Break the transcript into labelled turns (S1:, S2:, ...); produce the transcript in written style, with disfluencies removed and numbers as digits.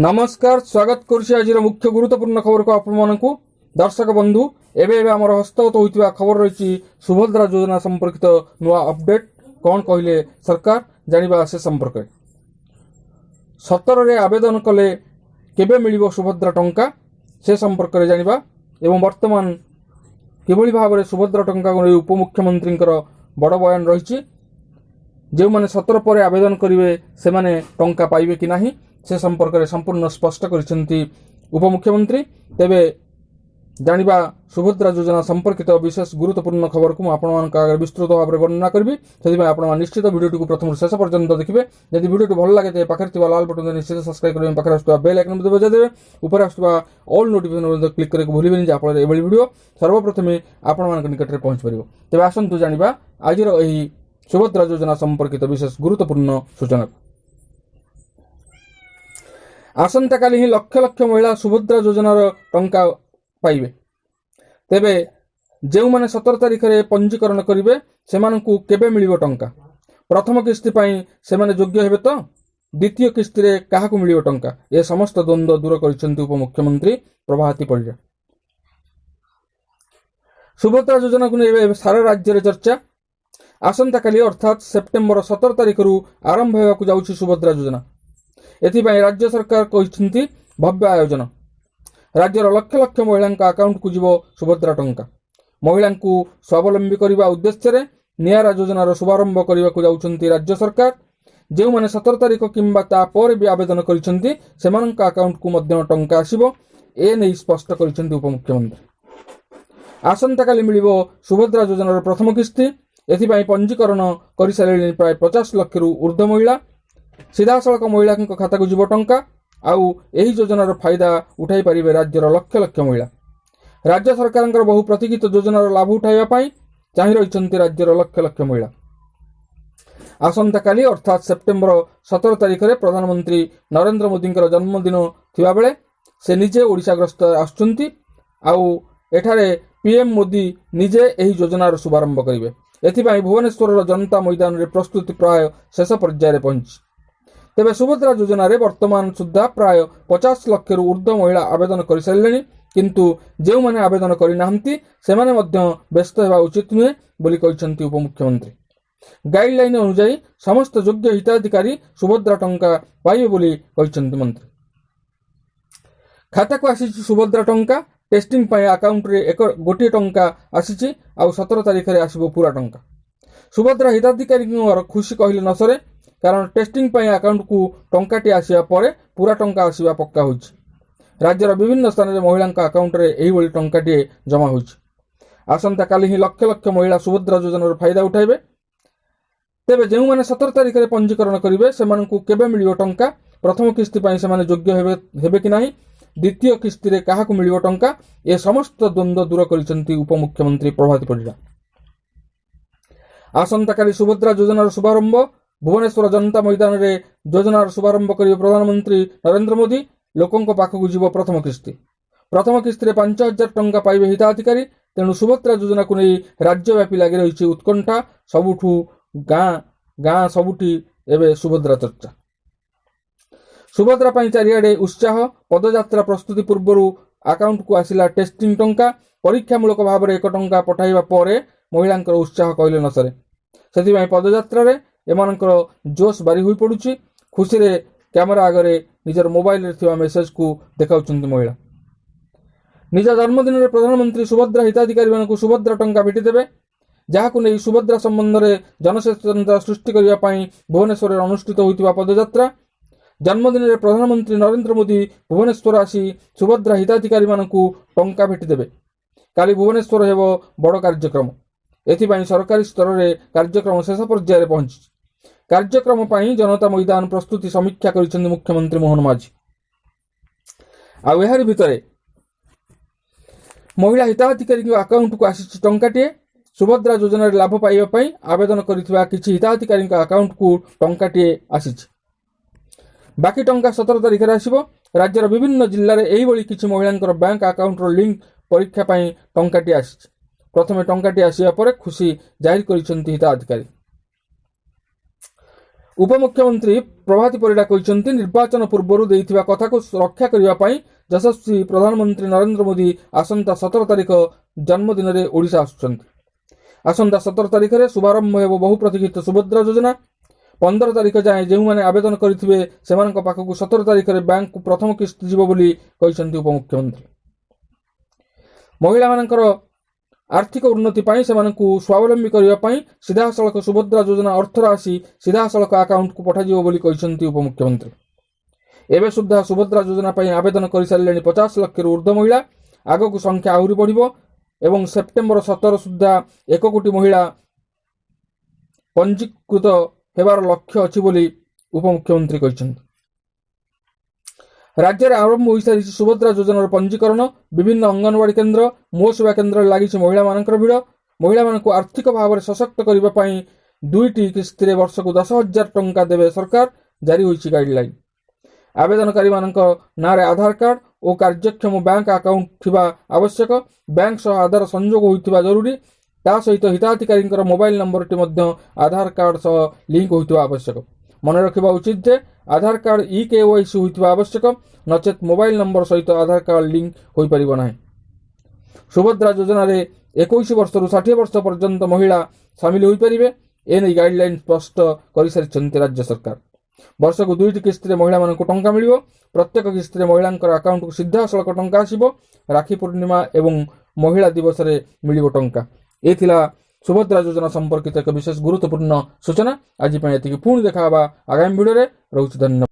S1: नमस्कार स्वागत करुछि आज मुख्य गुरुत्वपूर्ण खबर को आपको दर्शक बंधु एवं आम हस्तगत होता खबर रही सुभद्रा योजना संपर्कित नुआ अपडेट कौन कहले सरकार जानिबा से संपर्क 17 आवेदन कले केबे मिलिबो सुभद्रा टंका से संपर्क में जानिबा एवं वर्तमान किभली भाव में सुभद्रा टंका को उपमुख्यमंत्री बड़ बयान रही जो मैंने 17 पर आवेदन करेंगे से माने टंका पाइबे कि नहीं से संपर्क में संपूर्ण स्पष्ट करिसेंती उपमुख्यमंत्री। तेबे जानिबा सुभद्रा योजना संपर्कित विशेष गुरुत्वपूर्ण खबर को आपंक आगे विस्तृत भाव में वर्णना करी से आप निश्चित भिडियो को प्रथम शेष पर्यंत देखिए। जब भिडियो भल लगे पाखे लाल बटन निश्चित सब्सक्राइब करेंगे पाखे आसुवा बेल आइकन बजाइदेवे ऊपर आसुवा ऑल नोटिफिकेशन क्लिक करके भूलें जहाँफल एभली भिडियो सर्वप्रथम आपण निकट में पहुंच पार। तेज आसतु जानिबा आज सुभद्रा योजना संपर्कित विशेष गुरुत्वपूर्ण सूचना। आसंता काली ही लक्ष लक्ष महिला सुभद्रा योजनार टंका पाइबे। तेबे जो माने 17 तारिख रे पंजीकरण करिवे सेमानकु केबे मिलिबो टंका। प्रथम किस्ती पई सेमाने योग्य हेबे तो द्वितीय किस्ती रे काहाकु मिलिबो टंका ए समस्त द्वंद्व दूर करिसेंती उपमुख्यमंत्री प्रभाती परिडा। सुभद्रा योजना को नै सारा राज्य रे चर्चा। आसंता काली अर्थात सेप्टेम्बर 17 तारिख रु आरंभ हेबाकु जाउछि सुभद्रा योजना। एथिपाई राज्य सरकार कहते भव्य आयोजन राज्यर लक्ष लक्ष महिला अकाउंट को जीव सुभद्रा टंका। महिला को स्वावलंबी करने उद्देश्य नियारा योजनार शुभारंभ करने को जाउछंती राज्य सरकार। जो माने 17 तारिख किंबा ता पर भी आवेदन करिसेंती सेमानक अकाउंट को मध्य टंका आसीबो ए नै स्पष्ट करिसेंती उपमुख्यमंत्री। आसंता काली मिलिबो सुभद्रा योजनार प्रथम किस्ती। एथिपाई पंजीकरण करि सारिलेनी प्राय 50 लाख रु ऊर्ध्व महिला। सीधासलख महिला खाता को जीव टंका आउ एही योजनार फायदा उठाई पारिबे राज्यर लक्ष लक्ष महिला। राज्य सरकार बहु प्रतीक्षित योजनार लाभ उठाइबा पई चाहि रहिसंती राज्यर लक्ष लक्ष महिला। आसंता काली अर्थात सेप्टेम्बर 17 तारिख रे प्रधानमंत्री नरेंद्र मोदी जन्मदिन थिबा बेले से निजे ओडिशा ग्रस्त आसुचंती आउ एठारे पीएम मोदी निजे एही योजनार शुभारंभ करिवे। एथिपाई भुवनेश्वर जनता मैदान रे प्रस्तुति प्राय शेष पर्याय रे पहुंची। तेबे सुभद्रा योजना रे वर्तमान सुधा प्राय 50 लाख रु ऊर्ध्व महिला आवेदन कर सारे किंतु जो माने आवेदन करि नाहंती सेमाने मध्य व्यस्त हेबा उचित नुहे बोली कहिसंती उपमुख्यमंत्री। गाइडलाइन अनुसार समस्त योग्य हिताधिकारी सुभद्रा टंका पाइबे बोली कहिसंती मंत्री। खाता को आसीछि सुभद्रा टंका। टेस्टिंग पई अकाउंट रे एक गोटी टंका आसीछि आउ 17 तारिख रे आसीबो पूरा टंका। सुभद्रा हिताधिकारी खुशी कहले न सरे कारण टेस्टिंग पई अकाउंट को टंकाटी आसिया परे पूरा टंका आसिबा पक्का होइछि। राज्यर विभिन्न स्थान रे महिला अकाउंट रे एही बोली टंकाटी जमा होइछि। आसंता काली ही लक्ष लक्ष महिला सुभद्रा योजनार फायदा उठाइबे। तेबे जेउ माने 17 तारिख रे पंजीकरण करिवे सेमानकु केबे मिलिबो टंका। प्रथम किस्ती पई सेमाने योग्य हेबे कि नाही द्वितीय किस्ती रे काहाकु मिलिबो टंका ए समस्त द्वंद्व दूर करिसंती उपमुख्यमंत्री प्रभाती परिडा। आसंता काली सुभद्रा योजनार शुभारंभ भुवनेश्वर जनता मैदान रे योजनार शुभारंभ करिवे प्रधानमंत्री नरेंद्र मोदी। लोकंको पाखकु जीव प्रथम किस्ती रे 5000 टंका पाइबे हिताधिकारी। तेणु सुभद्रा योजना को नहीं राज्यव्यापी लगी रही उत्कंठा। सबुठू गाँ सबुठी एवं सुभद्रा चर्चा। सुभद्रा पई चारिआडे उत्साह। पदयात्रा प्रस्तुति पूर्व अकाउंट को आसिला टेस्टिंग टंका। परीक्षामूलक भाव में 1 टंका पठाइबा परे महिलांकर उत्साह कहले न सरे। सेथिबाई पदयात्रा रे एमानकर जोश बारी हुई पड़ुछि। खुशी रे कैमरा आगरे निजर मोबाइल रे थिबा मेसेज को देखाउछन्ती महिला। निज जन्मदिन रे प्रधानमंत्री सुभद्रा हिताधिकारी मानकु सुभद्रा टंका भेटी देबे जहाकु नै सुभद्रा संबंध रे जनसचेतनता सृष्टि करिया पई भुवनेश्वर रे अनुष्ठित होइतिबा पदयात्रा। जन्मदिन रे प्रधानमंत्री नरेंद्र मोदी भुवनेश्वर आसी सुभद्रा हिताधिकारी मानकु टंका भेटी देबे। काली भुवनेश्वर हेबो बड़ कार्यक्रम। एथिपाई सरकारी स्तर रे कार्यक्रम शेष पर्याय रे पहुंची। कार्यक्रम पई जनता मैदान प्रस्तुति समीक्षा करिसेंती मुख्यमंत्री मोहन माझी। आ एहार भितरे महिला हिताधिकारी अकाउंट को आसी टंकाटे सुभद्रा योजना रे लाभ पाइबा पई आवेदन करिथिबा किछि हिताधिकारी अकाउंट को टंकाटे आसीछि। बाकी टंका 17 तारिख रे आसीबो। राज्यर विभिन्न जिल्ला रे एही बोली किछि महिलांकर बैंक अकाउंट रो लिंक परीक्षा पई टंकाटे आसीछि। प्रथमे टंकाटी आसिया परे खुशी जाहिर करिसेंती हिताधिकारी। ଉପମୁଖ୍ୟମନ୍ତ୍ରୀ ପ୍ରଭାତୀ ପରିଡ଼ା କହିଛନ୍ତି ନିର୍ବାଚନ ପୂର୍ବରୁ ଦେଇଥିବା କଥାକୁ ରକ୍ଷା କରିବା ପାଇଁ ଯଶସ୍ୱୀ ପ୍ରଧାନମନ୍ତ୍ରୀ ନରେନ୍ଦ୍ର ମୋଦି ଆସନ୍ତା 17 ତାରିଖ ଜନ୍ମଦିନରେ ଓଡ଼ିଶା ଆସୁଛନ୍ତି। ଆସନ୍ତା 17 ତାରିଖରେ ଶୁଭାରମ୍ଭ ହେବ ବହୁ ପ୍ରତୀକ୍ଷିତ ସୁଭଦ୍ରା ଯୋଜନା। 15 ତାରିଖ ଯାଏଁ ଯେଉଁମାନେ ଆବେଦନ କରିଥିବେ ସେମାନଙ୍କ ପାଖକୁ 17 ତାରିଖରେ ବ୍ୟାଙ୍କକୁ ପ୍ରଥମ କିସ୍ତି ଯିବ ବୋଲି କହିଛନ୍ତି ଉପମୁଖ୍ୟମନ୍ତ୍ରୀ। ମହିଳାମାନଙ୍କର ଆର୍ଥିକ ଉନ୍ନତି ପାଇଁ ସେମାନଙ୍କୁ ସ୍ୱାବଲମ୍ବୀ କରିବା ପାଇଁ ସିଧାସଳଖ ସୁଭଦ୍ରା ଯୋଜନା ଅର୍ଥରାଶି ସିଧାସଳଖ ଆକାଉଣ୍ଟକୁ ପଠାଯିବ ବୋଲି କହିଛନ୍ତି ଉପମୁଖ୍ୟମନ୍ତ୍ରୀ। ଏବେ ସୁଦ୍ଧା ସୁଭଦ୍ରା ଯୋଜନା ପାଇଁ ଆବେଦନ କରିସାରିଲେଣି 50 ଲକ୍ଷରୁ ଉର୍ଦ୍ଧ୍ୱ ମହିଳା। ଆଗକୁ ସଂଖ୍ୟା ଆହୁରି ବଢ଼ିବ ଏବଂ ସେପ୍ଟେମ୍ବର 17 ସୁଦ୍ଧା 1 କୋଟି ମହିଳା ପଞ୍ଜୀକୃତ ହେବାର ଲକ୍ଷ୍ୟ ଅଛି ବୋଲି ଉପମୁଖ୍ୟମନ୍ତ୍ରୀ କହିଛନ୍ତି। ରାଜ୍ୟରେ ଆରମ୍ଭ ହୋଇସାରିଛି ସୁଭଦ୍ରା ଯୋଜନାର ପଞ୍ଜୀକରଣ। ବିଭିନ୍ନ ଅଙ୍ଗନବାଡି କେନ୍ଦ୍ର, ମୋ ସେବା କେନ୍ଦ୍ରରେ ଲାଗିଛି ମହିଳାମାନଙ୍କର ଭିଡ଼। ମହିଳାମାନଙ୍କୁ ଆର୍ଥିକ ଭାବରେ ସଶକ୍ତ କରିବା ପାଇଁ 2ଟି କିସ୍ତିରେ ବର୍ଷକୁ 10,000 ଟଙ୍କା ଦେବେ ସରକାର। ଜାରି ହୋଇଛି ଗାଇଡଲାଇନ୍। ଆବେଦନକାରୀମାନଙ୍କ ନାଁରେ ଆଧାର କାର୍ଡ ଓ କାର୍ଯ୍ୟକ୍ଷମ ବ୍ୟାଙ୍କ ଆକାଉଣ୍ଟ ଥିବା ଆବଶ୍ୟକ। ବ୍ୟାଙ୍କ ସହ ଆଧାର ସଂଯୋଗ ହୋଇଥିବା ଜରୁରୀ। ତା ସହିତ ହିତାଧିକାରୀଙ୍କର ମୋବାଇଲ ନମ୍ବରଟି ମଧ୍ୟ ଆଧାର କାର୍ଡ ସହ ଲିଙ୍କ ହୋଇଥିବା ଆବଶ୍ୟକ। ମନେ ରଖିବା ଉଚିତ ଯେ ଆଧାର କାର୍ଡ EKYC ହୋଇଥିବା ଆବଶ୍ୟକ, ନଚେତ ମୋବାଇଲ ନମ୍ବର ସହିତ ଆଧାର କାର୍ଡ ଲିଙ୍କ ହୋଇପାରିବ ନାହିଁ। ସୁଭଦ୍ରା ଯୋଜନାରେ 21 ବର୍ଷରୁ 60 ବର୍ଷ ପର୍ଯ୍ୟନ୍ତ ମହିଳା ସାମିଲ ହୋଇପାରିବେ। ଏନେଇ ଗାଇଡଲାଇନ୍ ସ୍ପଷ୍ଟ କରିସାରିଛନ୍ତି ରାଜ୍ୟ ସରକାର। ବର୍ଷକୁ 2ଟି କିସ୍ତିରେ ମହିଳାମାନଙ୍କୁ ଟଙ୍କା ମିଳିବ। ପ୍ରତ୍ୟେକ କିସ୍ତିରେ ମହିଳାଙ୍କର ଆକାଉଣ୍ଟକୁ ସିଧାସଳଖ ଟଙ୍କା ଆସିବ। ରାକ୍ଷୀ ପୂର୍ଣ୍ଣିମା ଏବଂ ମହିଳା ଦିବସରେ ମିଳିବ ଟଙ୍କା। ଏ ଥିଲା ସୁଭଦ୍ରା ଯୋଜନା ସମ୍ପର୍କିତ ଏକ ବିଶେଷ ଗୁରୁତ୍ୱପୂର୍ଣ୍ଣ ସୂଚନା। ଆଜି ପାଇଁ ଏତିକି। ପୁଣି ଦେଖା ହେବା ଆଗାମୀ ଭିଡ଼ିଓରେ। ରହୁଛି। ଧନ୍ୟବାଦ।